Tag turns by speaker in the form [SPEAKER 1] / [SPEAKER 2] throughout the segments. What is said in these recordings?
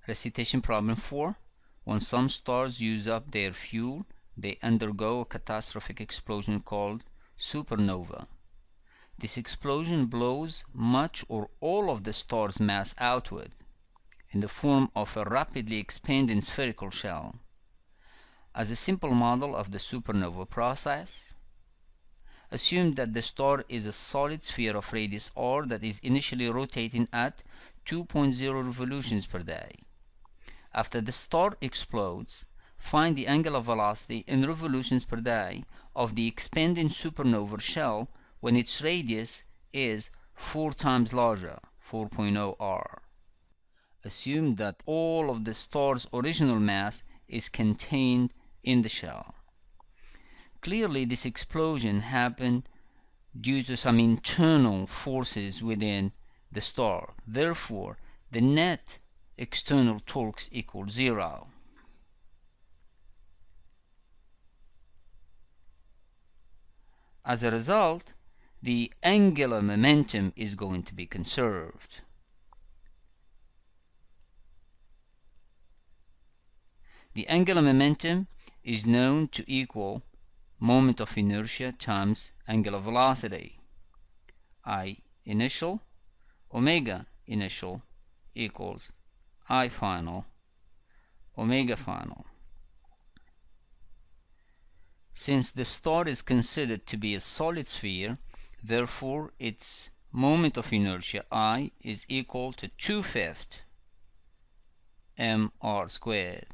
[SPEAKER 1] Recitation problem 4. When some stars use up their fuel, they undergo a catastrophic explosion called supernova. This explosion blows much or all of the star's mass outward in the form of a rapidly expanding spherical shell. As a simple model of the supernova process, assume that the star is a solid sphere of radius r that is initially rotating at 2.0 revolutions per day. After the star explodes, find the angular velocity in revolutions per day of the expanding supernova shell when its radius is 4 times larger, 4.0 r. Assume that all of the star's original mass is contained in the shell. Clearly, this explosion happened due to some internal forces within the star. Therefore, the net external torques equal 0. As a result, the angular momentum is going to be conserved. The angular momentum is known to equal moment of inertia times angular velocity. I initial omega initial equals I final omega final. Since the star is considered to be a solid sphere, therefore its moment of inertia I is equal to 2/5 mr squared.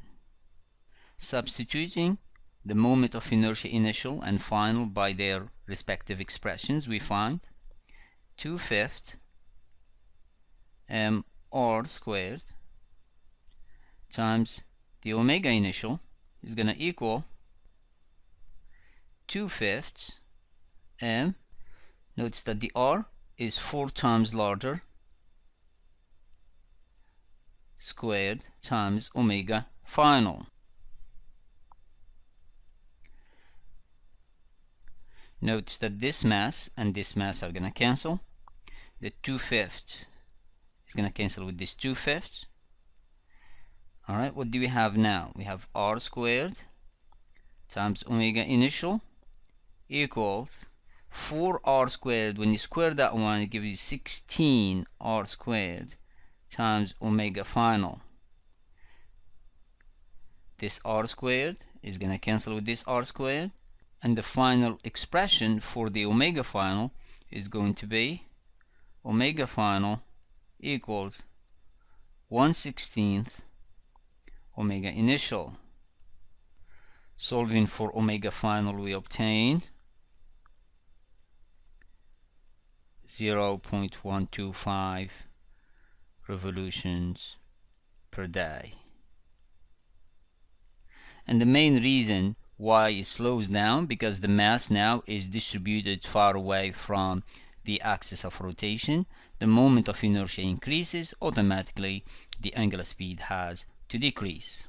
[SPEAKER 1] Substituting the moment of inertia initial and final by their respective expressions, we find 2/5 mr squared times the omega initial is going to equal 2/5 m. Notice that the r is 4 times larger squared times omega final. Notice that this mass and this mass are going to cancel. The 2/5 is going to cancel with this 2/5. Alright, what do we have now? We have r squared times omega initial equals 4r squared. When you square that one, it gives you 16r squared times omega final. This r squared is going to cancel with this r squared, and the final expression for the omega final is going to be omega final equals 1/16 omega initial. Solving for omega final, we obtain 0.125 revolutions per day. And the main reason why it slows down, because the mass now is distributed far away from the axis of rotation. The moment of inertia increases, automatically the angular speed has to decrease.